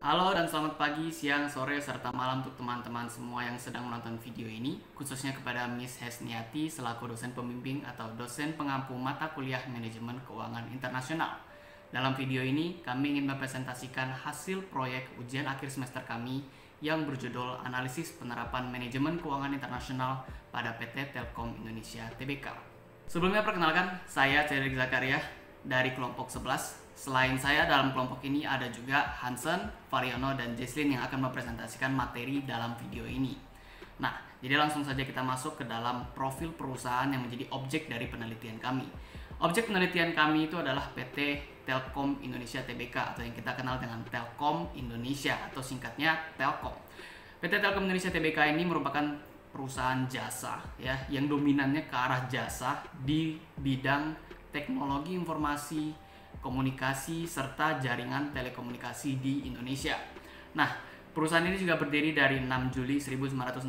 Halo dan selamat pagi, siang, sore, serta malam untuk teman-teman semua yang sedang menonton video ini, khususnya kepada Miss Hesniati selaku dosen pembimbing atau dosen pengampu mata kuliah Manajemen Keuangan Internasional. Dalam video ini, kami ingin mempresentasikan hasil proyek ujian akhir semester kami yang berjudul Analisis Penerapan Manajemen Keuangan Internasional pada PT Telkom Indonesia Tbk. Sebelumnya perkenalkan, saya Cedric Zakaria dari kelompok 11. Selain saya dalam kelompok ini ada juga Hansen, Variono, dan Jesslyn yang akan mempresentasikan materi dalam video ini. Nah, jadi langsung saja kita masuk ke dalam profil perusahaan yang menjadi objek dari penelitian kami. Objek penelitian kami itu adalah PT Telkom Indonesia Tbk atau yang kita kenal dengan Telkom Indonesia atau singkatnya Telkom. PT Telkom Indonesia Tbk ini merupakan perusahaan jasa ya yang dominannya ke arah jasa di bidang teknologi informasi, komunikasi, serta jaringan telekomunikasi di Indonesia. Nah, perusahaan ini juga berdiri dari 6 Juli 1965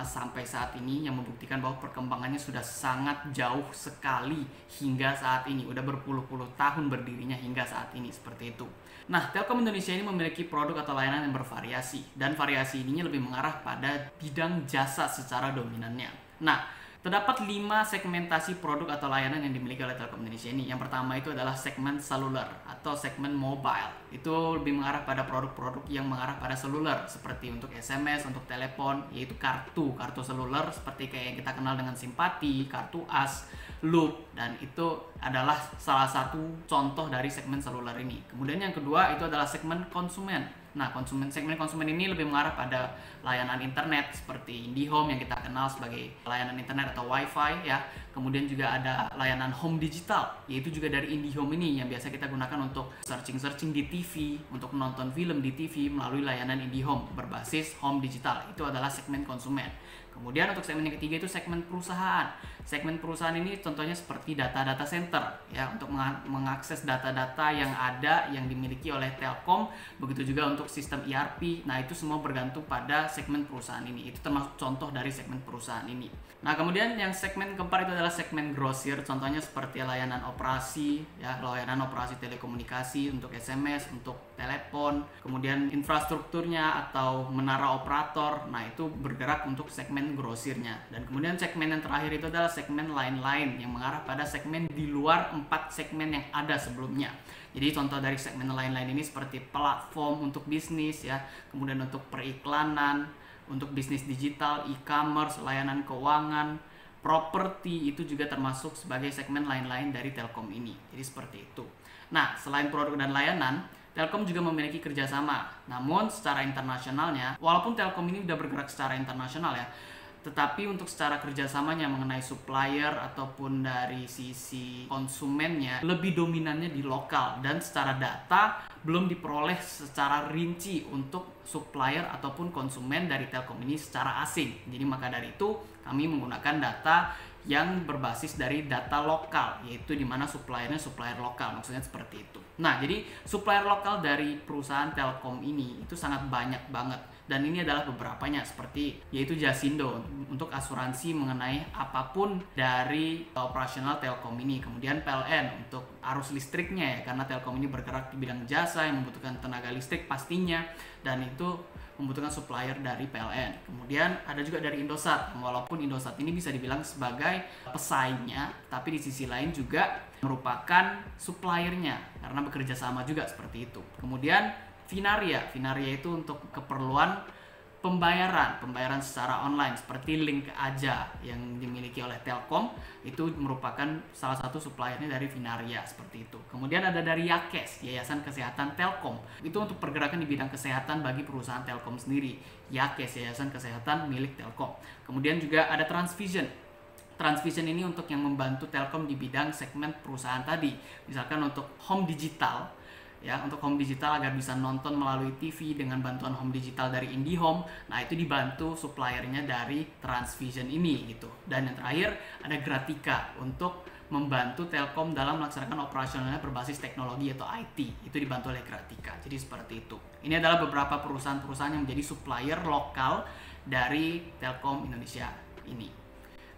sampai saat ini yang membuktikan bahwa perkembangannya sudah sangat jauh sekali hingga saat ini. Udah berpuluh-puluh tahun berdirinya hingga saat ini seperti itu. Nah, Telkom Indonesia ini memiliki produk atau layanan yang bervariasi dan variasi ininya lebih mengarah pada bidang jasa secara dominannya. Nah, terdapat 5 segmentasi produk atau layanan yang dimiliki oleh Telkom Indonesia ini. Yang pertama itu adalah segmen seluler atau segmen mobile. Itu lebih mengarah pada produk-produk yang mengarah pada seluler seperti untuk SMS, untuk telepon, yaitu kartu seluler seperti kayak yang kita kenal dengan Simpati, kartu as, Loop, dan itu adalah salah satu contoh dari segmen seluler ini. Kemudian yang kedua itu adalah segmen konsumen. Nah, segmen konsumen ini lebih mengarah pada layanan internet seperti IndiHome yang kita kenal sebagai layanan internet atau WiFi ya. Kemudian juga ada layanan home digital, yaitu juga dari IndiHome ini yang biasa kita gunakan untuk searching di TV, untuk menonton film di TV melalui layanan IndiHome berbasis home digital. Itu adalah segmen konsumen. Kemudian untuk segmen yang ketiga itu segmen perusahaan. Segmen perusahaan ini contohnya seperti data center ya untuk mengakses data-data yang ada yang dimiliki oleh Telkom, begitu juga untuk sistem ERP. Nah, itu semua bergantung pada segmen perusahaan ini. Itu termasuk contoh dari segmen perusahaan ini. Nah, kemudian yang segmen keempat itu adalah segmen grosir, contohnya seperti layanan operasi ya, layanan operasi telekomunikasi untuk SMS, untuk telepon, kemudian infrastrukturnya atau menara operator. Nah, itu bergerak untuk segmen grosirnya. Dan kemudian segmen yang terakhir itu adalah segmen lain-lain yang mengarah pada segmen di luar 4 segmen yang ada sebelumnya. Jadi contoh dari segmen lain-lain ini seperti platform untuk bisnis ya, kemudian untuk periklanan, untuk bisnis digital, e-commerce, layanan keuangan, properti, itu juga termasuk sebagai segmen lain-lain dari Telkom ini. Jadi seperti itu. Nah, selain produk dan layanan, Telkom juga memiliki kerjasama. Namun secara internasionalnya, walaupun Telkom ini udah bergerak secara internasional ya, tetapi untuk secara kerjasamanya mengenai supplier ataupun dari sisi konsumennya lebih dominannya di lokal, dan secara data belum diperoleh secara rinci untuk supplier ataupun konsumen dari Telkom ini secara asing. Jadi maka dari itu kami menggunakan data yang berbasis dari data lokal, yaitu dimana suppliernya supplier lokal, maksudnya seperti itu. Nah, jadi supplier lokal dari perusahaan Telkom ini itu sangat banyak banget, dan ini adalah beberapanya seperti yaitu Jasindo untuk asuransi mengenai apapun dari operasional Telkom ini, kemudian PLN untuk arus listriknya ya, karena Telkom ini bergerak di bidang jasa yang membutuhkan tenaga listrik pastinya, dan itu membutuhkan supplier dari PLN. Kemudian ada juga dari Indosat, walaupun Indosat ini bisa dibilang sebagai pesaingnya, tapi di sisi lain juga merupakan suppliernya karena bekerja sama juga seperti itu. Kemudian Finaria itu untuk keperluan pembayaran secara online seperti Link Aja yang dimiliki oleh Telkom, itu merupakan salah satu suppliernya dari Finaria seperti itu. Kemudian ada dari Yakes, Yayasan Kesehatan Telkom, itu untuk pergerakan di bidang kesehatan bagi perusahaan Telkom sendiri. Yakes, Yayasan Kesehatan milik Telkom. Kemudian juga ada Transvision ini untuk yang membantu Telkom di bidang segmen perusahaan tadi, misalkan untuk home digital ya, untuk home digital agar bisa nonton melalui TV dengan bantuan home digital dari IndiHome. Nah, itu dibantu suppliernya dari Transvision ini gitu. Dan yang terakhir ada Gratika untuk membantu Telkom dalam melaksanakan operasionalnya berbasis teknologi atau IT. Itu dibantu oleh Gratika. Jadi seperti itu. Ini adalah beberapa perusahaan-perusahaan yang menjadi supplier lokal dari Telkom Indonesia ini.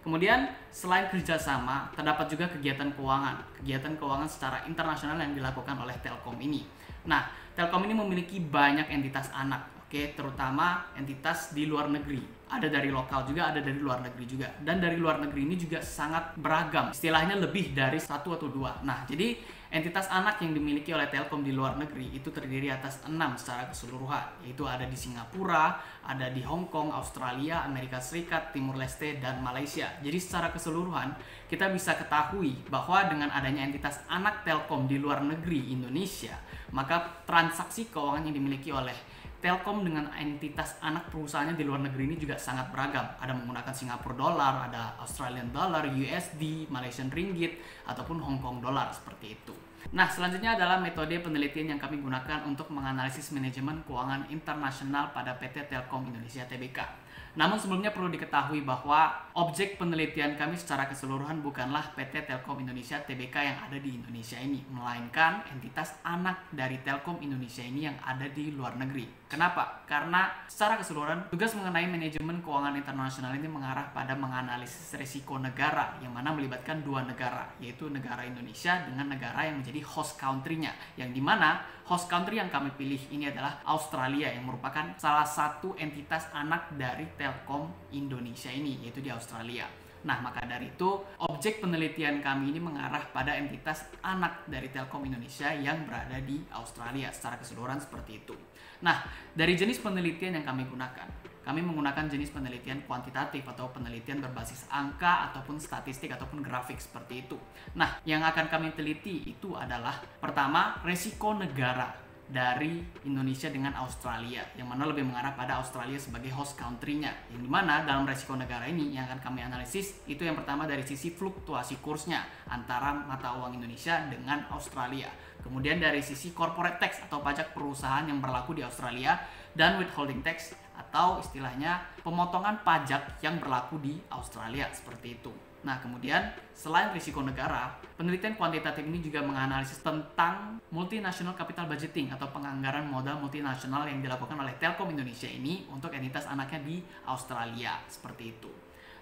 Kemudian selain kerjasama, terdapat juga kegiatan keuangan secara internasional yang dilakukan oleh Telkom ini. Nah, Telkom ini memiliki banyak entitas anak, terutama entitas di luar negeri. Ada dari lokal juga, ada dari luar negeri juga. Dan dari luar negeri ini juga sangat beragam. Istilahnya lebih dari satu atau dua. Nah, jadi entitas anak yang dimiliki oleh Telkom di luar negeri itu terdiri atas 6 secara keseluruhan. Yaitu ada di Singapura, ada di Hong Kong, Australia, Amerika Serikat, Timur Leste, dan Malaysia. Jadi secara keseluruhan kita bisa ketahui bahwa dengan adanya entitas anak Telkom di luar negeri Indonesia, maka transaksi keuangan yang dimiliki oleh Telkom dengan entitas anak perusahaannya di luar negeri ini juga sangat beragam. Ada menggunakan Singapura dollar, ada Australian dollar, USD, Malaysian ringgit, ataupun Hong Kong dollar seperti itu. Nah, selanjutnya adalah metode penelitian yang kami gunakan untuk menganalisis manajemen keuangan internasional pada PT Telkom Indonesia Tbk. Namun sebelumnya perlu diketahui bahwa objek penelitian kami secara keseluruhan bukanlah PT Telkom Indonesia Tbk yang ada di Indonesia ini, melainkan entitas anak dari Telkom Indonesia ini yang ada di luar negeri. Kenapa? Karena secara keseluruhan tugas mengenai manajemen keuangan internasional ini mengarah pada menganalisis risiko negara yang mana melibatkan dua negara, yaitu negara Indonesia dengan negara yang menjadi host country-nya, yang dimana host country yang kami pilih ini adalah Australia yang merupakan salah satu entitas anak dari Telkom Indonesia ini, yaitu di Australia. Nah, maka dari itu objek penelitian kami ini mengarah pada entitas anak dari Telkom Indonesia yang berada di Australia secara keseluruhan seperti itu. Nah, dari jenis penelitian yang kami gunakan, kami menggunakan jenis penelitian kuantitatif atau penelitian berbasis angka ataupun statistik ataupun grafik seperti itu. Nah, yang akan kami teliti itu adalah pertama, resiko negara dari Indonesia dengan Australia, yang mana lebih mengarah pada Australia sebagai host country-nya, yang dimana dalam resiko negara ini yang akan kami analisis itu yang pertama dari sisi fluktuasi kursnya antara mata uang Indonesia dengan Australia, kemudian dari sisi corporate tax atau pajak perusahaan yang berlaku di Australia, dan withholding tax atau istilahnya pemotongan pajak yang berlaku di Australia seperti itu. Nah, kemudian selain risiko negara, penelitian kuantitatif ini juga menganalisis tentang multinational capital budgeting atau penganggaran modal multinasional yang dilakukan oleh Telkom Indonesia ini untuk entitas anaknya di Australia, seperti itu.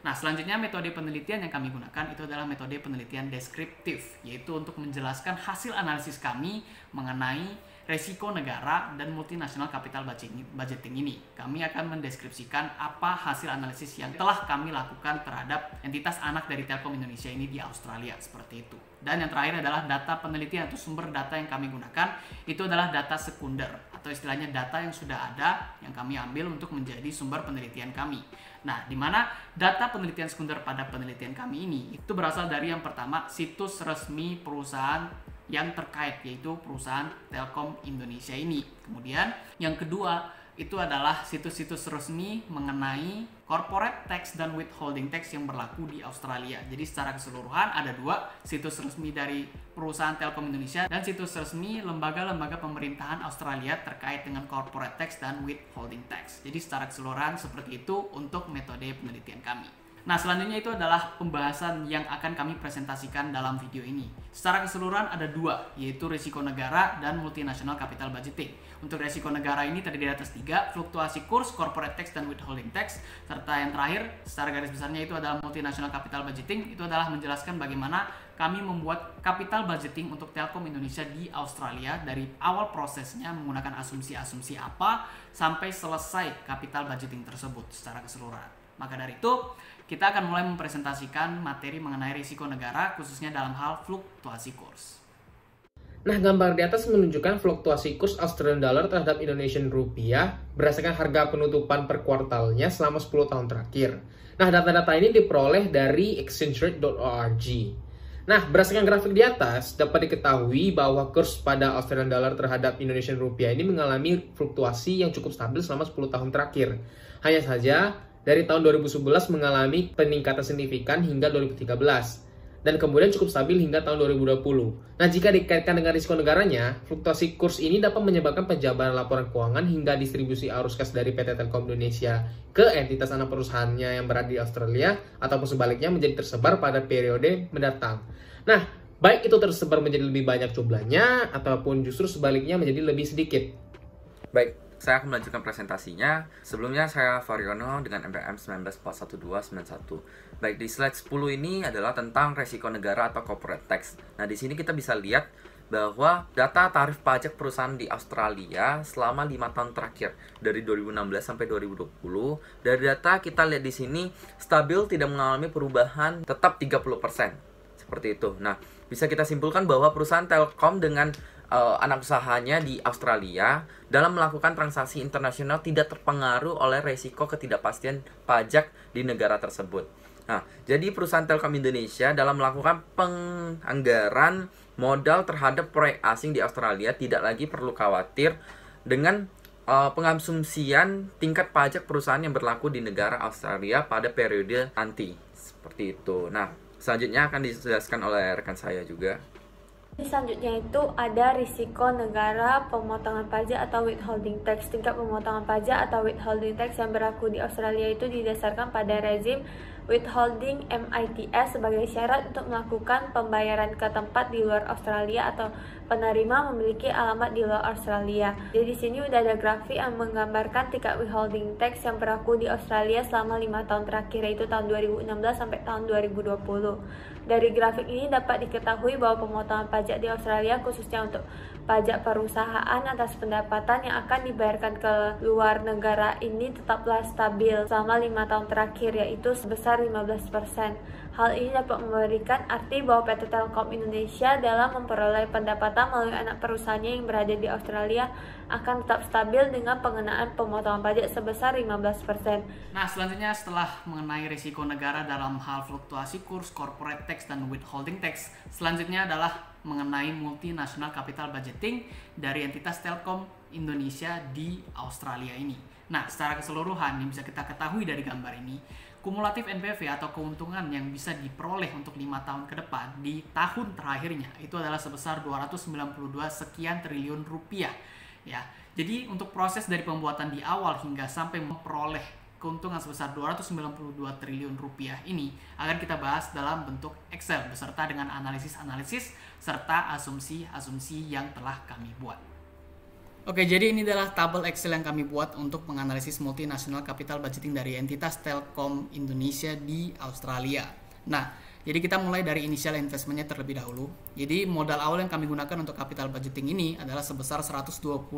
Nah, selanjutnya metode penelitian yang kami gunakan itu adalah metode penelitian deskriptif, yaitu untuk menjelaskan hasil analisis kami mengenai resiko negara dan multinational capital budgeting ini. Kami akan mendeskripsikan apa hasil analisis yang telah kami lakukan terhadap entitas anak dari Telkom Indonesia ini di Australia, seperti itu. Dan yang terakhir adalah data penelitian atau sumber data yang kami gunakan itu adalah data sekunder atau istilahnya data yang sudah ada yang kami ambil untuk menjadi sumber penelitian kami. Nah, di mana data penelitian sekunder pada penelitian kami ini itu berasal dari yang pertama, situs resmi perusahaan yang terkait, yaitu perusahaan Telkom Indonesia ini. Kemudian yang kedua itu adalah situs-situs resmi mengenai corporate tax dan withholding tax yang berlaku di Australia. Jadi secara keseluruhan ada dua, situs resmi dari perusahaan Telkom Indonesia dan situs resmi lembaga-lembaga pemerintahan Australia terkait dengan corporate tax dan withholding tax. Jadi secara keseluruhan seperti itu untuk metode penelitian kami. Nah, selanjutnya itu adalah pembahasan yang akan kami presentasikan dalam video ini. Secara keseluruhan ada dua, yaitu risiko negara dan multinational capital budgeting. Untuk risiko negara ini terdiri atas 3, fluktuasi kurs, corporate tax, dan withholding tax. Serta yang terakhir, secara garis besarnya itu adalah multinational capital budgeting. Itu adalah menjelaskan bagaimana kami membuat capital budgeting untuk Telkom Indonesia di Australia dari awal prosesnya menggunakan asumsi-asumsi apa sampai selesai capital budgeting tersebut secara keseluruhan. Maka dari itu, kita akan mulai mempresentasikan materi mengenai risiko negara, khususnya dalam hal fluktuasi kurs. Nah, gambar di atas menunjukkan fluktuasi kurs Australian dollar terhadap Indonesian rupiah berdasarkan harga penutupan per kuartalnya selama 10 tahun terakhir. Nah, data-data ini diperoleh dari exchangerate.org. Nah, berdasarkan grafik di atas, dapat diketahui bahwa kurs pada Australian dollar terhadap Indonesian rupiah ini mengalami fluktuasi yang cukup stabil selama 10 tahun terakhir. Hanya saja, dari tahun 2011 mengalami peningkatan signifikan hingga 2013 dan kemudian cukup stabil hingga tahun 2020. Nah, jika dikaitkan dengan risiko negaranya, fluktuasi kurs ini dapat menyebabkan penjabaran laporan keuangan hingga distribusi arus kas dari PT Telkom Indonesia ke entitas anak perusahaannya yang berada di Australia ataupun sebaliknya menjadi tersebar pada periode mendatang. Nah, baik itu tersebar menjadi lebih banyak jumlahnya ataupun justru sebaliknya menjadi lebih sedikit. Baik. Saya akan melanjutkan presentasinya. Sebelumnya saya Variono dengan NPM 1941291. Baik, di slide 10 ini adalah tentang resiko negara atau corporate tax. Nah, di sini kita bisa lihat bahwa data tarif pajak perusahaan di Australia selama 5 tahun terakhir dari 2016 sampai 2020. Dari data kita lihat di sini stabil, tidak mengalami perubahan, tetap 30%. Seperti itu. Nah, bisa kita simpulkan bahwa perusahaan Telkom dengan anak usahanya di Australia dalam melakukan transaksi internasional tidak terpengaruh oleh resiko ketidakpastian pajak di negara tersebut. Nah, jadi perusahaan Telkom Indonesia dalam melakukan penganggaran modal terhadap proyek asing di Australia tidak lagi perlu khawatir dengan pengasumsian tingkat pajak perusahaan yang berlaku di negara Australia pada periode nanti. Seperti itu. Nah, selanjutnya akan dijelaskan oleh rekan saya juga. Selanjutnya itu ada risiko negara pemotongan pajak atau withholding tax. Tingkat pemotongan pajak atau withholding tax yang berlaku di Australia itu didasarkan pada rezim withholding MITS sebagai syarat untuk melakukan pembayaran ke tempat di luar Australia atau penerima memiliki alamat di luar Australia. Jadi di sini udah ada grafik yang menggambarkan tingkat withholding tax yang berlaku di Australia selama 5 tahun terakhir, yaitu tahun 2016 sampai tahun 2020. Dari grafik ini dapat diketahui bahwa pemotongan pajak di Australia khususnya untuk pajak perusahaan atas pendapatan yang akan dibayarkan ke luar negara ini tetaplah stabil selama 5 tahun terakhir, yaitu sebesar 15%. Hal ini dapat memberikan arti bahwa PT Telkom Indonesia dalam memperoleh pendapatan melalui anak perusahaannya yang berada di Australia akan tetap stabil dengan pengenaan pemotongan pajak sebesar 15%. Nah, selanjutnya setelah mengenai risiko negara dalam hal fluktuasi kurs, corporate tax, dan withholding tax, selanjutnya adalah mengenai multinational capital budgeting dari entitas Telkom Indonesia di Australia ini. Nah, secara keseluruhan yang bisa kita ketahui dari gambar ini, kumulatif NPV atau keuntungan yang bisa diperoleh untuk 5 tahun ke depan di tahun terakhirnya itu adalah sebesar 292 sekian triliun rupiah. Ya, jadi untuk proses dari pembuatan di awal hingga sampai memperoleh keuntungan sebesar 292 triliun rupiah ini akan kita bahas dalam bentuk Excel beserta dengan analisis-analisis serta asumsi-asumsi yang telah kami buat. Oke, jadi ini adalah tabel Excel yang kami buat untuk menganalisis multinational capital budgeting dari entitas Telkom Indonesia di Australia. Nah, jadi kita mulai dari initial investmentnya terlebih dahulu. Jadi modal awal yang kami gunakan untuk capital budgeting ini adalah sebesar 120,889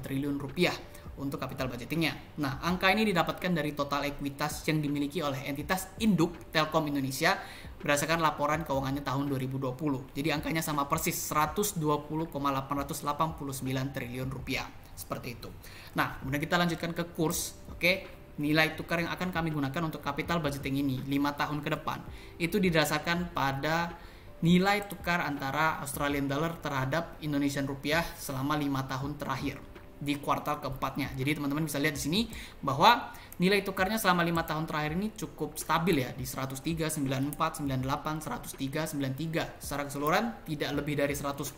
triliun rupiah untuk capital budgetingnya. Nah, angka ini didapatkan dari total ekuitas yang dimiliki oleh entitas induk Telkom Indonesia berdasarkan laporan keuangannya tahun 2020. Jadi angkanya sama persis 120,889 triliun rupiah. Seperti itu. Nah, kemudian kita lanjutkan ke kurs. Oke. Nilai tukar yang akan kami gunakan untuk capital budgeting ini 5 tahun ke depan itu didasarkan pada nilai tukar antara Australian dollar terhadap Indonesian rupiah selama 5 tahun terakhir di kuartal keempatnya. Jadi teman-teman bisa lihat di sini bahwa nilai tukarnya selama 5 tahun terakhir ini cukup stabil ya, di 103, 94, 98, 103, 93. Secara keseluruhan tidak lebih dari 110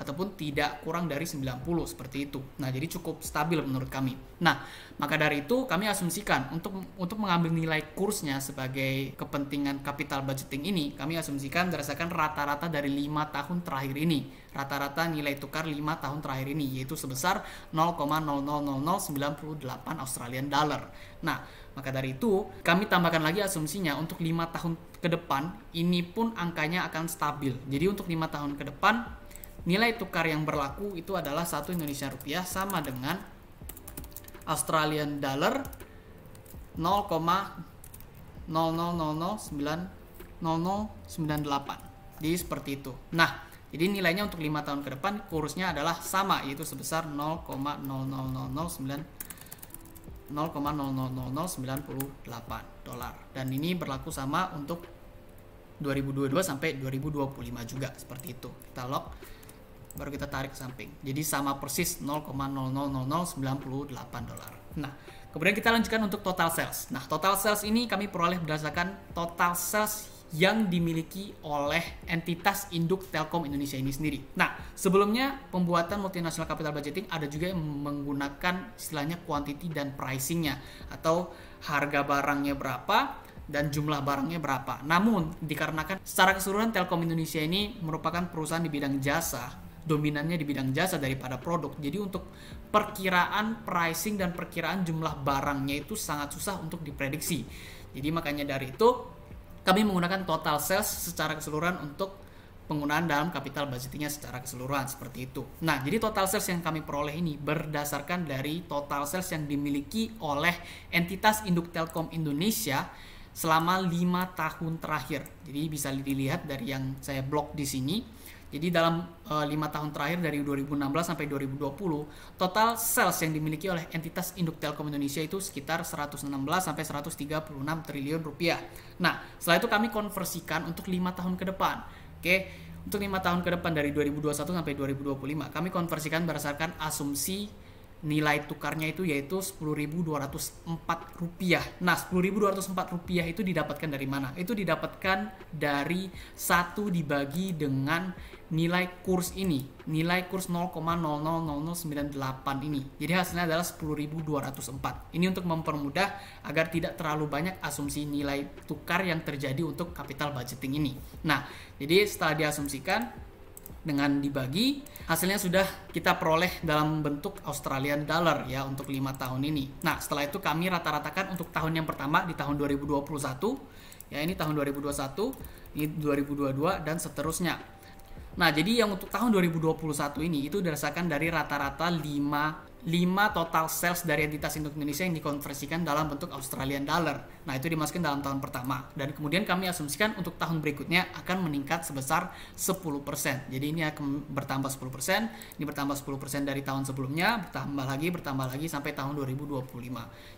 ataupun tidak kurang dari 90 seperti itu. Nah, jadi cukup stabil menurut kami. Nah, maka dari itu kami asumsikan untuk mengambil nilai kursnya sebagai kepentingan capital budgeting ini, kami asumsikan berdasarkan rata-rata dari 5 tahun terakhir ini. Rata-rata nilai tukar 5 tahun terakhir ini yaitu sebesar 0,000098 Australian dollar. Nah, maka dari itu kami tambahkan lagi asumsinya untuk 5 tahun ke depan ini pun angkanya akan stabil. Jadi untuk 5 tahun ke depan nilai tukar yang berlaku itu adalah 1 Indonesia rupiah sama dengan Australian dollar 0,00009098. Jadi seperti itu. Nah, jadi nilainya untuk 5 tahun ke depan kursnya adalah sama, yaitu sebesar 0,000098 dolar. Dan ini berlaku sama untuk 2022 sampai 2025 juga seperti itu. Kita lock, baru kita tarik ke samping. Jadi sama persis 0,000098 dolar. Nah, kemudian kita lanjutkan untuk total sales. Nah, total sales ini kami peroleh berdasarkan total sales yang dimiliki oleh entitas induk Telkom Indonesia ini sendiri. Nah, sebelumnya pembuatan multinational capital budgeting ada juga yang menggunakan istilahnya quantity dan pricingnya, atau harga barangnya berapa dan jumlah barangnya berapa. Namun, dikarenakan secara keseluruhan Telkom Indonesia ini merupakan perusahaan di bidang jasa dominannya di bidang jasa daripada produk. Jadi untuk perkiraan pricing dan perkiraan jumlah barangnya itu sangat susah untuk diprediksi. Jadi makanya dari itu kami menggunakan total sales secara keseluruhan untuk penggunaan dalam capital budgetingnya secara keseluruhan seperti itu. Nah, jadi total sales yang kami peroleh ini berdasarkan dari total sales yang dimiliki oleh entitas induk Telkom Indonesia selama 5 tahun terakhir. Jadi bisa dilihat dari yang saya blok di sini. Jadi dalam 5 tahun terakhir dari 2016 sampai 2020, total sales yang dimiliki oleh entitas induk Telkom Indonesia itu sekitar 116 sampai 136 triliun rupiah. Nah, setelah itu kami konversikan untuk 5 tahun ke depan. Oke, untuk 5 tahun ke depan dari 2021 sampai 2025, kami konversikan berdasarkan asumsi nilai tukarnya itu yaitu Rp10.204. Nah, Rp10.204 itu didapatkan dari mana? Itu didapatkan dari 1 dibagi dengan nilai kurs ini, nilai kurs 0,000098 ini. Jadi hasilnya adalah 10.204. Ini untuk mempermudah agar tidak terlalu banyak asumsi nilai tukar yang terjadi untuk capital budgeting ini. Nah, jadi setelah diasumsikan dengan dibagi, hasilnya sudah kita peroleh dalam bentuk Australian dollar ya untuk 5 tahun ini. Nah, setelah itu kami rata-ratakan untuk tahun yang pertama di tahun 2021, ya ini tahun 2021, ini 2022 dan seterusnya. Nah, jadi yang untuk tahun 2021 ini itu dirasakan dari rata-rata 5 total sales dari entitas induk Indonesia yang dikonversikan dalam bentuk Australian dollar. Nah, itu dimasukkan dalam tahun pertama. Dan kemudian kami asumsikan untuk tahun berikutnya akan meningkat sebesar 10%. Jadi ini akan bertambah 10%, ini bertambah 10% dari tahun sebelumnya, bertambah lagi sampai tahun 2025.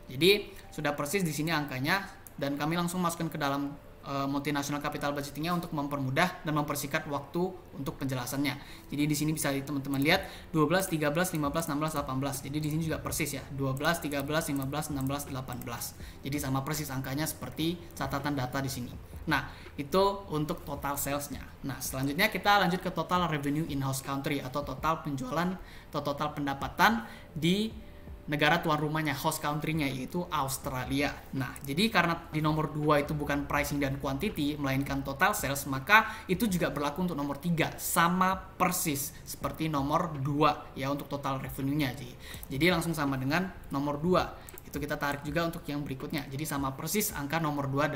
Jadi sudah persis di sini angkanya dan kami langsung masukkan ke dalam multinational capital budgetingnya untuk mempermudah dan mempersingkat waktu untuk penjelasannya. Jadi di sini bisa teman-teman lihat 12, 13, 15, 16, 18. Jadi di sini juga persis ya, 12, 13, 15, 16, 18. Jadi sama persis angkanya seperti catatan data di sini. Nah, itu untuk total salesnya. Nah, selanjutnya kita lanjut ke total revenue in-house country atau total penjualan atau total pendapatan di negara tuan rumahnya, host country-nya yaitu Australia. Nah, jadi karena di nomor 2 itu bukan pricing dan quantity, melainkan total sales, maka itu juga berlaku untuk nomor 3, sama persis seperti nomor 2 ya untuk total revenue-nya. Jadi langsung sama dengan nomor 2. Itu kita tarik juga untuk yang berikutnya. Jadi sama persis angka nomor 2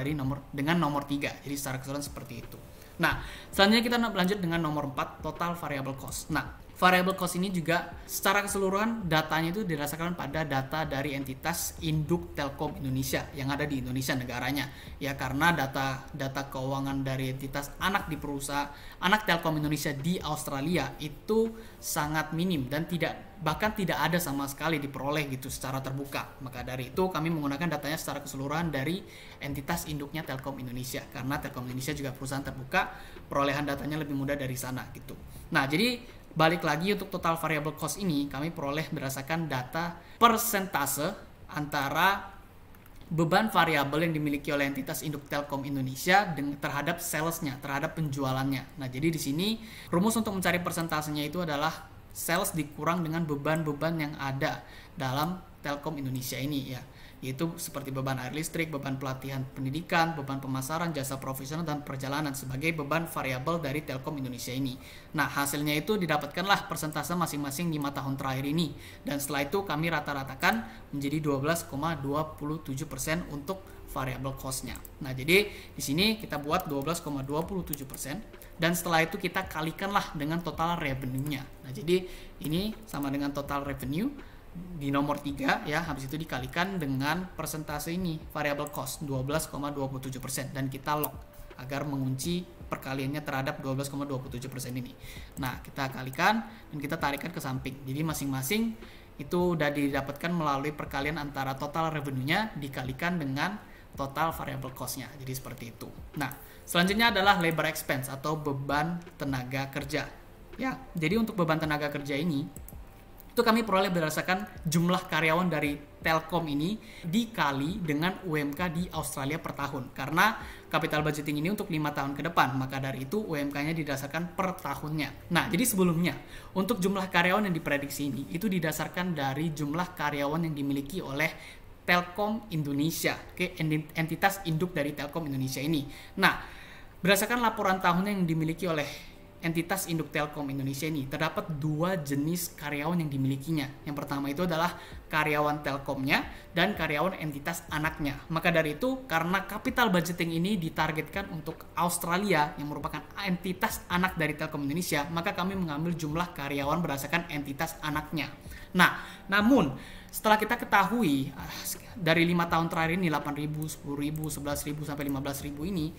dengan nomor 3. Jadi secara keseluruhan seperti itu. Nah, selanjutnya kita lanjut dengan nomor 4, total variable cost. Nah, variable cost ini juga secara keseluruhan datanya itu dirasakan pada data dari entitas induk Telkom Indonesia yang ada di Indonesia negaranya. Ya, karena data keuangan dari entitas anak di perusahaan anak Telkom Indonesia di Australia itu sangat minim dan bahkan tidak ada sama sekali diperoleh gitu secara terbuka. Maka dari itu kami menggunakan datanya secara keseluruhan dari entitas induknya Telkom Indonesia, karena Telkom Indonesia juga perusahaan terbuka, perolehan datanya lebih mudah dari sana gitu. Nah, jadi balik lagi untuk total variable cost ini kami peroleh berdasarkan data persentase antara beban variabel yang dimiliki oleh entitas induk Telkom Indonesia terhadap salesnya, terhadap penjualannya. Nah, jadi di sini rumus untuk mencari persentasenya itu adalah sales dikurang dengan beban-beban yang ada dalam Telkom Indonesia ini ya, yaitu seperti beban air listrik, beban pelatihan pendidikan, beban pemasaran, jasa profesional, dan perjalanan sebagai beban variabel dari Telkom Indonesia ini. Nah, hasilnya itu didapatkanlah persentase masing-masing 5 tahun terakhir ini, dan setelah itu kami rata-ratakan menjadi 12,27% untuk variable cost-nya. Nah, jadi di sini kita buat 12,27%, dan setelah itu kita kalikanlah dengan total revenue-nya. Nah, jadi ini sama dengan total revenue di nomor 3 ya, habis itu dikalikan dengan persentase ini variable cost 12,27% dan kita lock agar mengunci perkaliannya terhadap 12,27% ini. Nah, kita kalikan dan kita tarikkan ke samping. Jadi masing-masing itu udah didapatkan melalui perkalian antara total revenue-nya dikalikan dengan total variable cost-nya. Jadi seperti itu. Nah, selanjutnya adalah labor expense atau beban tenaga kerja. Ya, jadi untuk beban tenaga kerja ini itu kami peroleh berdasarkan jumlah karyawan dari Telkom ini dikali dengan UMK di Australia per tahun. Karena capital budgeting ini untuk 5 tahun ke depan, maka dari itu UMK-nya didasarkan per tahunnya. Nah, jadi sebelumnya untuk jumlah karyawan yang diprediksi ini itu didasarkan dari jumlah karyawan yang dimiliki oleh Telkom Indonesia, entitas induk dari Telkom Indonesia ini. Nah, berdasarkan laporan tahunan yang dimiliki oleh entitas induk Telkom Indonesia ini terdapat 2 jenis karyawan yang dimilikinya. Yang pertama itu adalah karyawan Telkomnya dan karyawan entitas anaknya. Maka dari itu, karena capital budgeting ini ditargetkan untuk Australia yang merupakan entitas anak dari Telkom Indonesia, maka kami mengambil jumlah karyawan berdasarkan entitas anaknya. Nah, namun setelah kita ketahui dari 5 tahun terakhir ini 8.000, 10.000, 11.000 sampai 15.000 ini,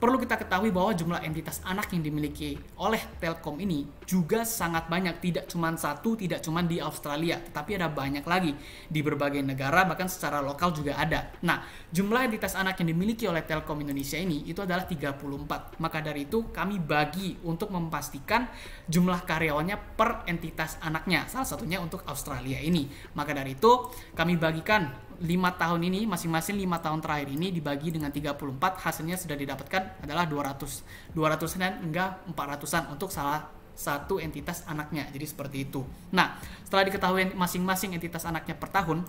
perlu kita ketahui bahwa jumlah entitas anak yang dimiliki oleh Telkom ini juga sangat banyak. Tidak cuma satu, tidak cuma di Australia, tetapi ada banyak lagi di berbagai negara, bahkan secara lokal juga ada. Nah, jumlah entitas anak yang dimiliki oleh Telkom Indonesia ini itu adalah 34. Maka dari itu kami bagi untuk memastikan jumlah karyawannya per entitas anaknya. Salah satunya untuk Australia ini. Maka dari itu kami bagikan 5 tahun ini, masing-masing 5 tahun terakhir ini dibagi dengan 34, hasilnya sudah didapatkan adalah 200-an hingga 400-an untuk salah satu entitas anaknya. Jadi seperti itu. Nah, setelah diketahui masing-masing entitas anaknya per tahun,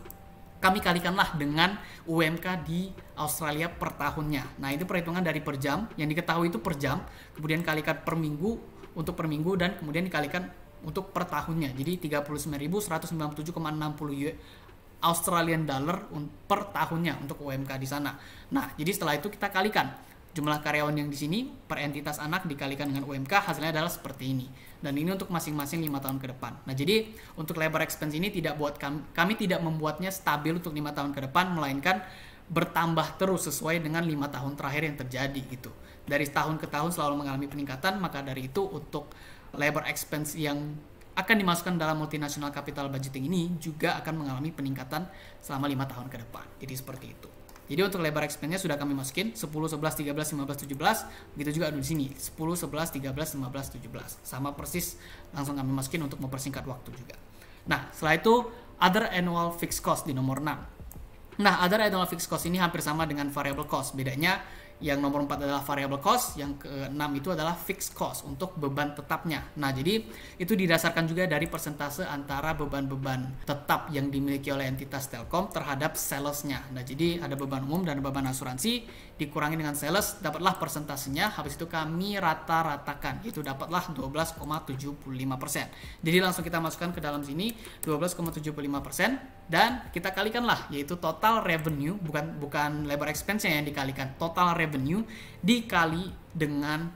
kami kalikanlah dengan UMK di Australia per tahunnya. Nah, itu perhitungan dari per jam, yang diketahui itu per jam, kemudian kalikan per minggu untuk per minggu, dan kemudian dikalikan untuk per tahunnya. Jadi 39.197,60 Australian dollar per tahunnya untuk UMK di sana. Nah, jadi setelah itu kita kalikan jumlah karyawan yang di sini per entitas anak dikalikan dengan UMK, hasilnya adalah seperti ini. Dan ini untuk masing-masing 5 tahun ke depan. Nah, jadi untuk labor expense ini tidak buat kami tidak membuatnya stabil untuk 5 tahun ke depan, melainkan bertambah terus sesuai dengan 5 tahun terakhir yang terjadi gitu. Dari tahun ke tahun selalu mengalami peningkatan, maka dari itu untuk labor expense yang akan dimasukkan dalam multinational capital budgeting ini juga akan mengalami peningkatan selama 5 tahun ke depan. Jadi seperti itu. Jadi untuk labor expense-nya sudah kami masukin 10, 11, 13, 15, 17. Begitu juga ada di sini 10, 11, 13, 15, 17. Sama persis langsung kami masukin untuk mempersingkat waktu juga. Nah, setelah itu other annual fixed cost di nomor 6. Nah, other annual fixed cost ini hampir sama dengan variable cost. Bedanya yang nomor 4 adalah variable cost, yang ke-6 itu adalah fixed cost untuk beban tetapnya. Nah, jadi itu didasarkan juga dari persentase antara beban-beban tetap yang dimiliki oleh entitas Telkom terhadap sales-nya. Nah, jadi ada beban umum dan beban asuransi, dikurangi dengan sales, dapatlah persentasenya, habis itu kami rata-ratakan, itu dapatlah 12,75%. Jadi langsung kita masukkan ke dalam sini 12,75%, dan kita kalikanlah, yaitu total revenue, bukan labor expense-nya yang dikalikan, total revenue dikali dengan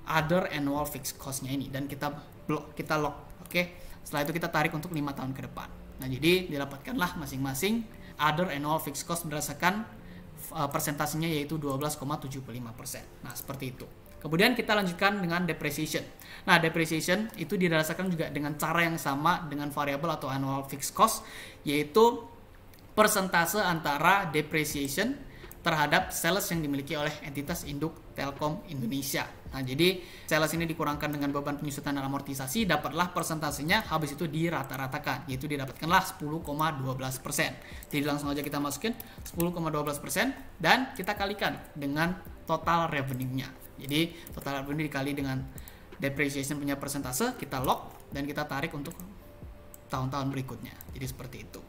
other annual fixed cost-nya ini, dan kita lock. Oke. Setelah itu kita tarik untuk 5 tahun ke depan. Nah, jadi didapatkanlah masing-masing other annual fixed cost berdasarkan persentasenya, yaitu 12,75%. Nah, seperti itu. Kemudian kita lanjutkan dengan depreciation. Nah, depreciation itu didasarkan juga dengan cara yang sama dengan variable atau annual fixed cost, yaitu persentase antara depreciation terhadap sales yang dimiliki oleh entitas induk Telkom Indonesia. Nah, jadi sales ini dikurangkan dengan beban penyusutan dan amortisasi, dapatlah persentasenya, habis itu dirata-ratakan, yaitu didapatkanlah 10,12%. Jadi langsung aja kita masukin 10,12% dan kita kalikan dengan total revenue-nya. Jadi total revenue dikali dengan depreciation punya persentase, kita lock dan kita tarik untuk tahun-tahun berikutnya. Jadi seperti itu.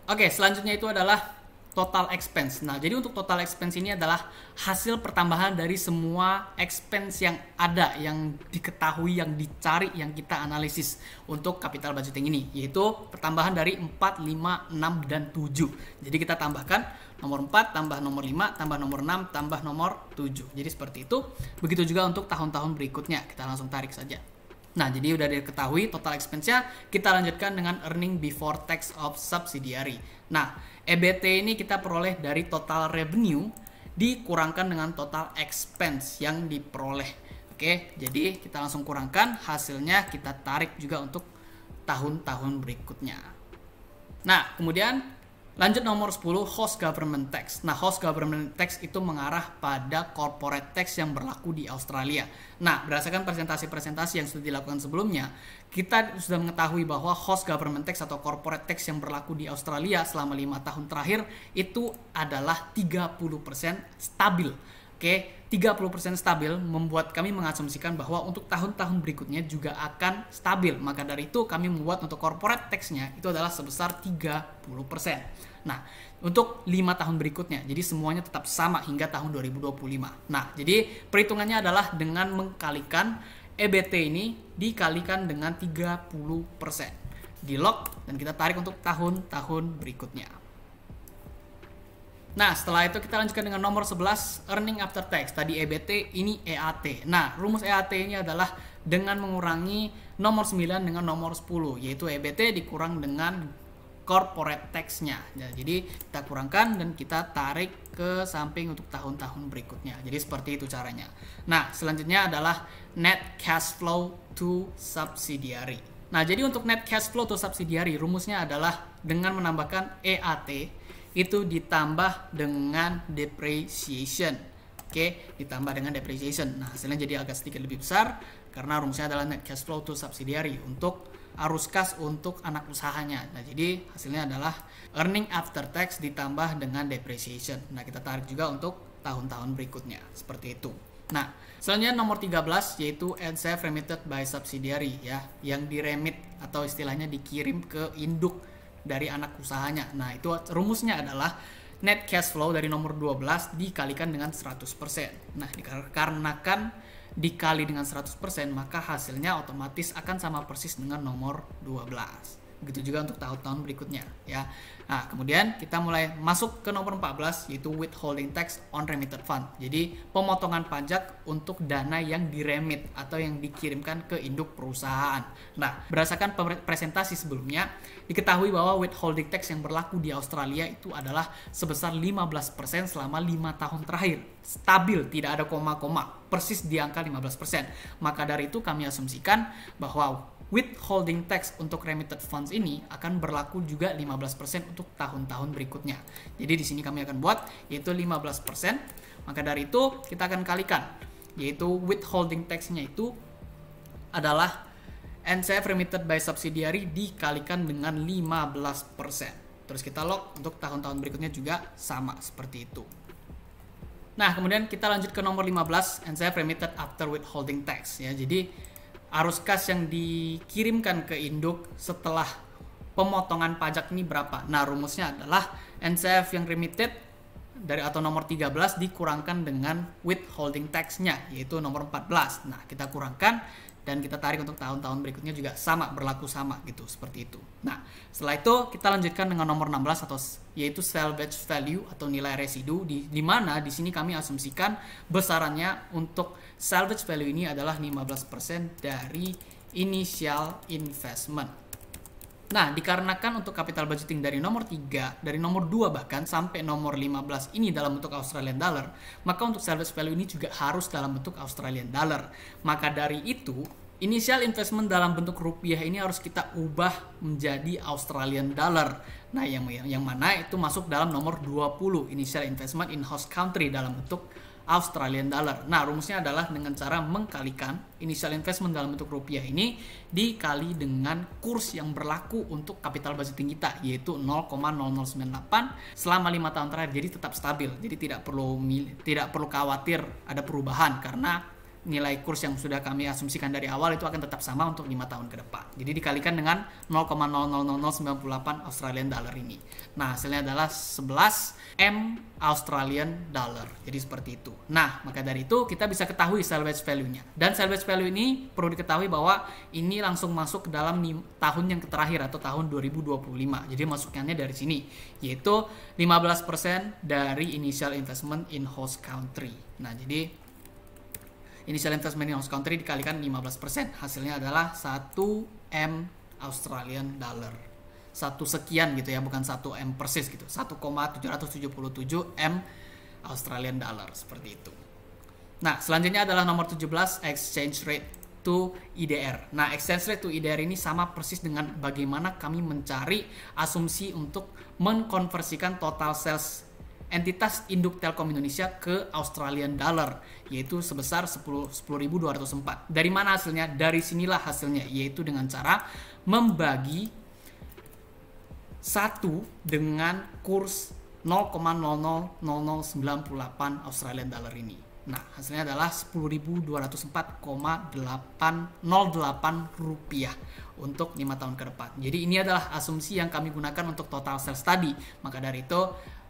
Oke, selanjutnya itu adalah total expense. Nah, jadi untuk total expense ini adalah hasil pertambahan dari semua expense yang ada, yang diketahui, yang dicari, yang kita analisis untuk capital budgeting ini, yaitu pertambahan dari 4, 5, 6, dan 7. Jadi kita tambahkan nomor 4, tambah nomor 5, tambah nomor 6, tambah nomor 7. Jadi seperti itu. Begitu juga untuk tahun-tahun berikutnya. Kita langsung tarik saja. Nah, jadi udah diketahui total expense-nya, kita lanjutkan dengan earning before tax of subsidiary. Nah, EBT ini kita peroleh dari total revenue dikurangkan dengan total expense yang diperoleh. Oke, jadi kita langsung kurangkan, hasilnya kita tarik juga untuk tahun-tahun berikutnya. Nah, kemudian lanjut nomor 10, host government tax. Nah, host government tax itu mengarah pada corporate tax yang berlaku di Australia. Nah, berdasarkan presentasi-presentasi yang sudah dilakukan sebelumnya, kita sudah mengetahui bahwa host government tax atau corporate tax yang berlaku di Australia selama 5 tahun terakhir itu adalah 30% stabil. Oke, 30% stabil membuat kami mengasumsikan bahwa untuk tahun-tahun berikutnya juga akan stabil. Maka dari itu kami membuat untuk corporate tax-nya itu adalah sebesar 30%. Nah, untuk 5 tahun berikutnya, jadi semuanya tetap sama hingga tahun 2025. Nah, jadi perhitungannya adalah dengan mengkalikan EBT ini dikalikan dengan 30%. Di lock dan kita tarik untuk tahun-tahun berikutnya. Nah, setelah itu kita lanjutkan dengan nomor 11, earning after tax. Tadi EBT, ini EAT. Nah, rumus EAT ini adalah dengan mengurangi nomor 9 dengan nomor 10, yaitu EBT dikurang dengan corporate tax-nya. Jadi kita kurangkan dan kita tarik ke samping untuk tahun-tahun berikutnya. Jadi seperti itu caranya. Nah, selanjutnya adalah net cash flow to subsidiary. Nah, jadi untuk net cash flow to subsidiary, rumusnya adalah dengan menambahkan EAT itu ditambah dengan depreciation. Oke, ditambah dengan depreciation. Nah, hasilnya jadi agak sedikit lebih besar karena rumusnya adalah net cash flow to subsidiary untuk arus kas untuk anak usahanya. Nah, jadi hasilnya adalah earning after tax ditambah dengan depreciation. Nah, kita tarik juga untuk tahun-tahun berikutnya. Seperti itu. Nah, selanjutnya nomor 13 yaitu NCF remitted by subsidiary ya, yang diremit atau istilahnya dikirim ke induk dari anak usahanya. Nah, itu rumusnya adalah net cash flow dari nomor 12 dikalikan dengan 100%. Nah, dikarenakan dikali dengan 100%, maka hasilnya otomatis akan sama persis dengan nomor 12. Begitu juga untuk tahun-tahun berikutnya ya. Nah, kemudian kita mulai masuk ke nomor 14 yaitu withholding tax on remitted fund. Jadi pemotongan pajak untuk dana yang diremit atau yang dikirimkan ke induk perusahaan. Nah, berdasarkan presentasi sebelumnya diketahui bahwa withholding tax yang berlaku di Australia itu adalah sebesar 15% selama 5 tahun terakhir. Stabil, tidak ada koma-koma, persis di angka 15%. Maka dari itu kami asumsikan bahwa withholding tax untuk remitted funds ini akan berlaku juga 15% untuk tahun-tahun berikutnya. Jadi di sini kami akan buat yaitu 15%. Maka dari itu kita akan kalikan, yaitu withholding tax-nya itu adalah NCF remitted by subsidiary dikalikan dengan 15%. Terus kita lock untuk tahun-tahun berikutnya juga sama seperti itu. Nah, kemudian kita lanjut ke nomor 15, NCF remitted after withholding tax ya. Jadi arus kas yang dikirimkan ke induk setelah pemotongan pajak ini berapa? Nah, rumusnya adalah NCF yang remitted dari atau nomor 13 dikurangkan dengan withholding tax-nya yaitu nomor 14. Nah, kita kurangkan dan kita tarik untuk tahun-tahun berikutnya juga sama, berlaku sama gitu, seperti itu. Nah, setelah itu kita lanjutkan dengan nomor 16 atau yaitu salvage value atau nilai residu di mana di sini kami asumsikan besarannya untuk salvage value ini adalah 15% dari initial investment. Nah, dikarenakan untuk capital budgeting dari nomor 3, dari nomor 2 bahkan sampai nomor 15 ini dalam bentuk Australian dollar, maka untuk salvage value ini juga harus dalam bentuk Australian dollar. Maka dari itu, initial investment dalam bentuk rupiah ini harus kita ubah menjadi Australian dollar. Nah, yang mana itu masuk dalam nomor 20, initial investment in host country dalam bentuk Australian dollar. Nah, rumusnya adalah dengan cara mengkalikan initial investment dalam bentuk rupiah ini dikali dengan kurs yang berlaku untuk capital budgeting kita yaitu 0,0098 selama 5 tahun terakhir. Jadi tetap stabil. Jadi tidak perlu khawatir ada perubahan karena nilai kurs yang sudah kami asumsikan dari awal itu akan tetap sama untuk 5 tahun ke depan. Jadi dikalikan dengan 0,000098 Australian dollar ini. Nah, hasilnya adalah 11 M Australian dollar. Jadi seperti itu. Nah, maka dari itu kita bisa ketahui salvage value-nya. Dan salvage value ini perlu diketahui bahwa ini langsung masuk ke dalam tahun yang terakhir atau tahun 2025. Jadi masukannya dari sini, yaitu 15% dari initial investment in host country. Nah, jadi initial investment in host country dikalikan 15%. Hasilnya adalah 1 M Australian dollar. 1 sekian gitu ya, bukan 1 M persis gitu. 1,777 M Australian dollar seperti itu. Nah, selanjutnya adalah nomor 17, exchange rate to IDR. Nah, exchange rate to IDR ini sama persis dengan bagaimana kami mencari asumsi untuk mengkonversikan total sales entitas induk Telkom Indonesia ke Australian dollar, yaitu sebesar 10.204. Dari mana hasilnya? Dari sinilah hasilnya, yaitu dengan cara membagi 1 dengan kurs 0,000098 Australian dollar ini. Nah, hasilnya adalah 10.204,808 rupiah untuk 5 tahun ke depan. Jadi ini adalah asumsi yang kami gunakan untuk total sales tadi. Maka dari itu,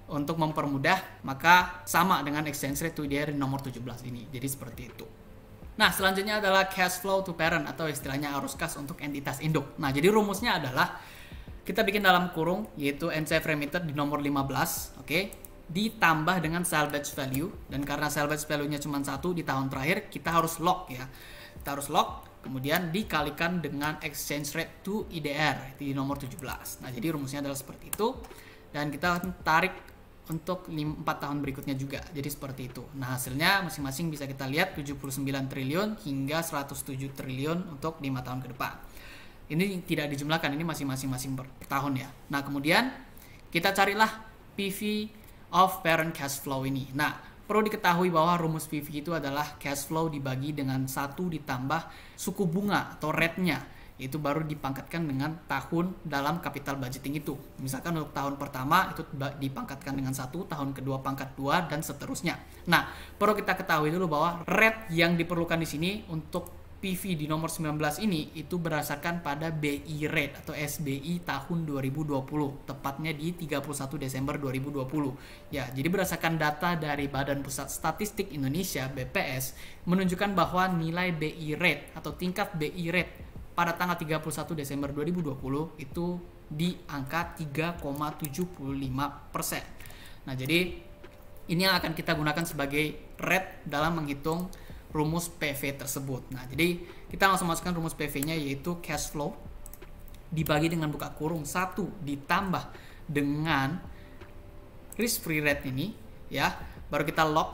untuk mempermudah, maka sama dengan exchange rate to IDR nomor 17 ini. Jadi seperti itu. Nah, selanjutnya adalah cash flow to parent atau istilahnya arus kas untuk entitas induk. Nah, jadi rumusnya adalah kita bikin dalam kurung yaitu NCF remitter di nomor 15, oke? Ditambah dengan salvage value, dan karena salvage value-nya cuma 1 di tahun terakhir, kita harus lock ya. Kita harus lock, kemudian dikalikan dengan exchange rate to IDR di nomor 17. Nah, jadi rumusnya adalah seperti itu. Dan kita tarik untuk 4 tahun berikutnya juga. Jadi seperti itu. Nah, hasilnya masing-masing bisa kita lihat 79 triliun hingga 107 triliun untuk 5 tahun ke depan. Ini tidak dijumlahkan, ini masing-masing per tahun ya. Nah, kemudian kita carilah PV of parent cash flow ini. Nah, perlu diketahui bahwa rumus PV itu adalah cash flow dibagi dengan 1 ditambah suku bunga atau rate-nya. Itu baru dipangkatkan dengan tahun dalam capital budgeting itu. Misalkan untuk tahun pertama itu dipangkatkan dengan 1, tahun kedua pangkat 2, dan seterusnya. Nah, perlu kita ketahui dulu bahwa rate yang diperlukan di sini untuk PV di nomor 19 ini itu berdasarkan pada BI rate atau SBI tahun 2020, tepatnya di 31 Desember 2020. Ya, jadi berdasarkan data dari Badan Pusat Statistik Indonesia (BPS) menunjukkan bahwa nilai BI rate atau tingkat BI rate pada tanggal 31 Desember 2020 itu di angka 3,75%. Nah, jadi ini yang akan kita gunakan sebagai rate dalam menghitung rumus PV tersebut. Nah, jadi kita langsung masukkan rumus PV-nya yaitu cash flow dibagi dengan buka kurung 1 ditambah dengan risk free rate ini ya. Baru kita lock.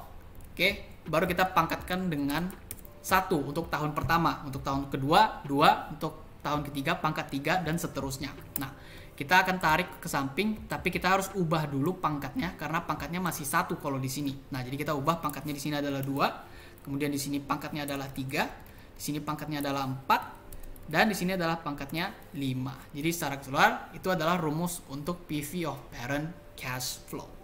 Oke, baru kita pangkatkan dengan 1 untuk tahun pertama, untuk tahun kedua 2, untuk tahun ketiga pangkat 3, dan seterusnya. Nah, kita akan tarik ke samping, tapi kita harus ubah dulu pangkatnya karena pangkatnya masih 1 kalau di sini. Nah, jadi kita ubah pangkatnya di sini adalah 2, kemudian di sini pangkatnya adalah 3, di sini pangkatnya adalah 4, dan di sini adalah pangkatnya 5. Jadi secara keseluruhan itu adalah rumus untuk PV of parent cash flow.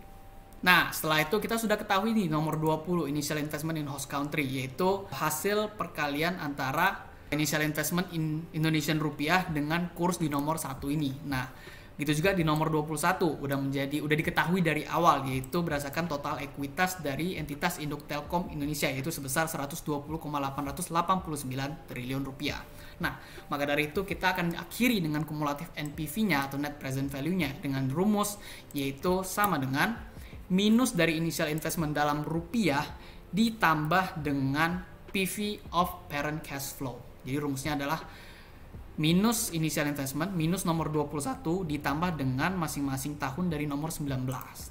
Nah, setelah itu kita sudah ketahui nih nomor 20, initial investment in host country, yaitu hasil perkalian antara initial investment in Indonesian rupiah dengan kurs di nomor 1 ini. Nah, gitu juga di nomor 21 udah diketahui dari awal, yaitu berdasarkan total ekuitas dari entitas induk Telkom Indonesia, yaitu sebesar 120,889 triliun rupiah. Nah, maka dari itu kita akan akhiri dengan kumulatif NPV-nya atau net present value-nya dengan rumus yaitu sama dengan minus dari initial investment dalam rupiah ditambah dengan PV of parent cash flow. Jadi rumusnya adalah minus initial investment minus nomor 21 ditambah dengan masing-masing tahun dari nomor 19.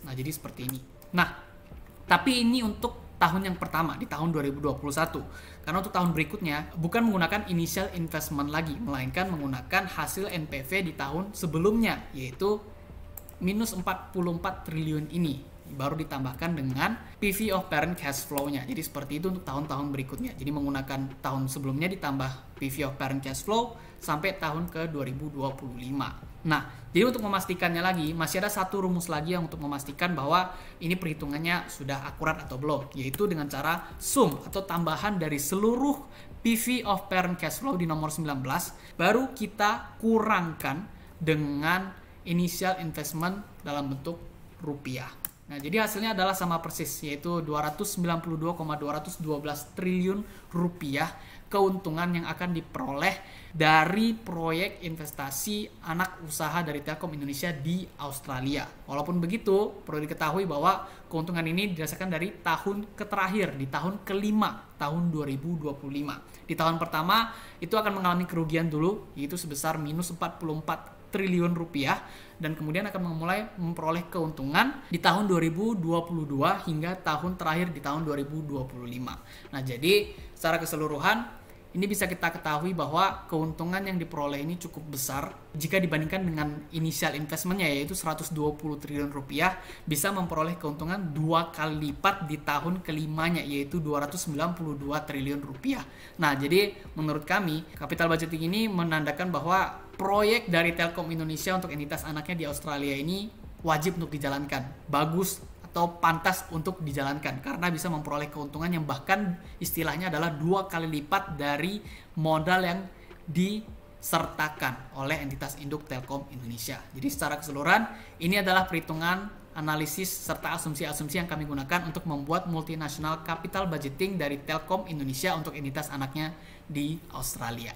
Nah, jadi seperti ini. Nah, tapi ini untuk tahun yang pertama di tahun 2021. Karena untuk tahun berikutnya bukan menggunakan initial investment lagi, melainkan menggunakan hasil NPV di tahun sebelumnya, yaitu minus 44 triliun ini. Baru ditambahkan dengan PV of parent cash flow-nya. Jadi seperti itu untuk tahun-tahun berikutnya. Jadi menggunakan tahun sebelumnya ditambah PV of parent cash flow sampai tahun ke 2025. Nah, jadi untuk memastikannya lagi, masih ada satu rumus lagi yang untuk memastikan bahwa ini perhitungannya sudah akurat atau belum, yaitu dengan cara sum atau tambahan dari seluruh PV of parent cash flow di nomor 19, baru kita kurangkan dengan initial investment dalam bentuk rupiah. Nah, jadi hasilnya adalah sama persis, yaitu 292,212 triliun rupiah keuntungan yang akan diperoleh dari proyek investasi anak usaha dari Telkom Indonesia di Australia. Walaupun begitu, perlu diketahui bahwa keuntungan ini didasarkan dari tahun terakhir, di tahun kelima, tahun 2025. Di tahun pertama, itu akan mengalami kerugian dulu, yaitu sebesar minus 44 triliun rupiah, dan kemudian akan mulai memperoleh keuntungan di tahun 2022 hingga tahun terakhir di tahun 2025. Nah, jadi secara keseluruhan ini bisa kita ketahui bahwa keuntungan yang diperoleh ini cukup besar jika dibandingkan dengan initial investmentnya, yaitu 120 triliun rupiah, bisa memperoleh keuntungan 2 kali lipat di tahun kelimanya, yaitu 292 triliun rupiah. Nah, jadi menurut kami capital budgeting ini menandakan bahwa proyek dari Telkom Indonesia untuk entitas anaknya di Australia ini wajib untuk dijalankan, bagus atau pantas untuk dijalankan karena bisa memperoleh keuntungan yang bahkan istilahnya adalah 2 kali lipat dari modal yang disertakan oleh entitas induk Telkom Indonesia. Jadi secara keseluruhan ini adalah perhitungan analisis serta asumsi-asumsi yang kami gunakan untuk membuat multinational capital budgeting dari Telkom Indonesia untuk entitas anaknya di Australia.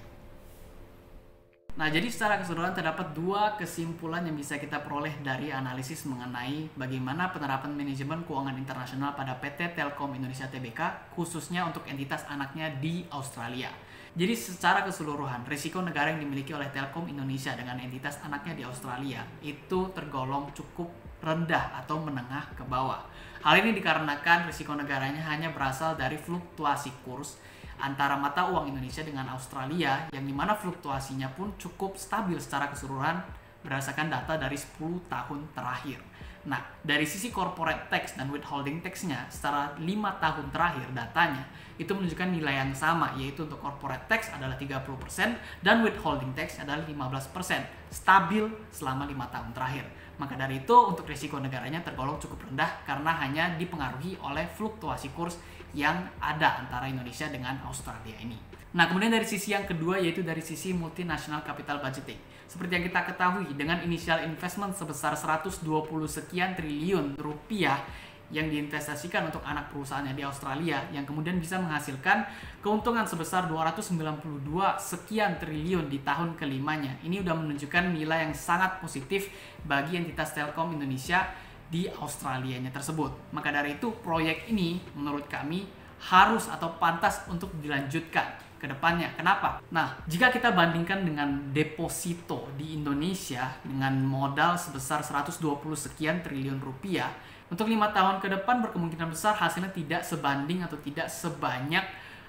Nah, jadi secara keseluruhan terdapat dua kesimpulan yang bisa kita peroleh dari analisis mengenai bagaimana penerapan manajemen keuangan internasional pada PT Telkom Indonesia Tbk, khususnya untuk entitas anaknya di Australia. Jadi secara keseluruhan, risiko negara yang dimiliki oleh Telkom Indonesia dengan entitas anaknya di Australia itu tergolong cukup rendah atau menengah ke bawah. Hal ini dikarenakan risiko negaranya hanya berasal dari fluktuasi kurs antara mata uang Indonesia dengan Australia, yang dimana fluktuasinya pun cukup stabil secara keseluruhan berdasarkan data dari 10 tahun terakhir. Nah, dari sisi corporate tax dan withholding tax-nya secara 5 tahun terakhir datanya itu menunjukkan nilai yang sama, yaitu untuk corporate tax adalah 30% dan withholding tax adalah 15%, stabil selama 5 tahun terakhir. Maka dari itu untuk risiko negaranya tergolong cukup rendah karena hanya dipengaruhi oleh fluktuasi kurs yang ada antara Indonesia dengan Australia ini. Nah, kemudian dari sisi yang kedua yaitu dari sisi multinational capital budgeting. Seperti yang kita ketahui, dengan initial investment sebesar 120 sekian triliun rupiah yang diinvestasikan untuk anak perusahaannya di Australia, yang kemudian bisa menghasilkan keuntungan sebesar 292 sekian triliun di tahun kelimanya. Ini sudah menunjukkan nilai yang sangat positif bagi entitas Telkom Indonesia di Australianya tersebut. Maka dari itu proyek ini menurut kami harus atau pantas untuk dilanjutkan ke depannya. Kenapa? Nah, jika kita bandingkan dengan deposito di Indonesia dengan modal sebesar 120 sekian triliun rupiah, untuk 5 tahun ke depan berkemungkinan besar hasilnya tidak sebanding atau tidak sebanyak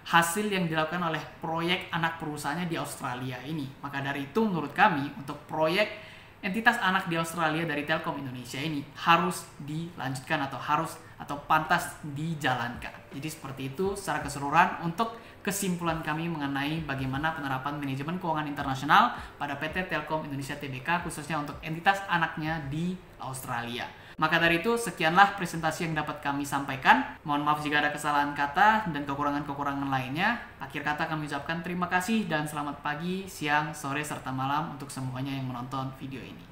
hasil yang dilakukan oleh proyek anak perusahaannya di Australia ini. Maka dari itu menurut kami untuk proyek entitas anak di Australia dari Telkom Indonesia ini harus dilanjutkan atau pantas dijalankan. Jadi seperti itu secara keseluruhan untuk kesimpulan kami mengenai bagaimana penerapan manajemen keuangan internasional pada PT Telkom Indonesia Tbk khususnya untuk entitas anaknya di Australia. Maka dari itu sekianlah presentasi yang dapat kami sampaikan. Mohon maaf jika ada kesalahan kata dan kekurangan-kekurangan lainnya. Akhir kata kami ucapkan terima kasih dan selamat pagi, siang, sore, serta malam untuk semuanya yang menonton video ini.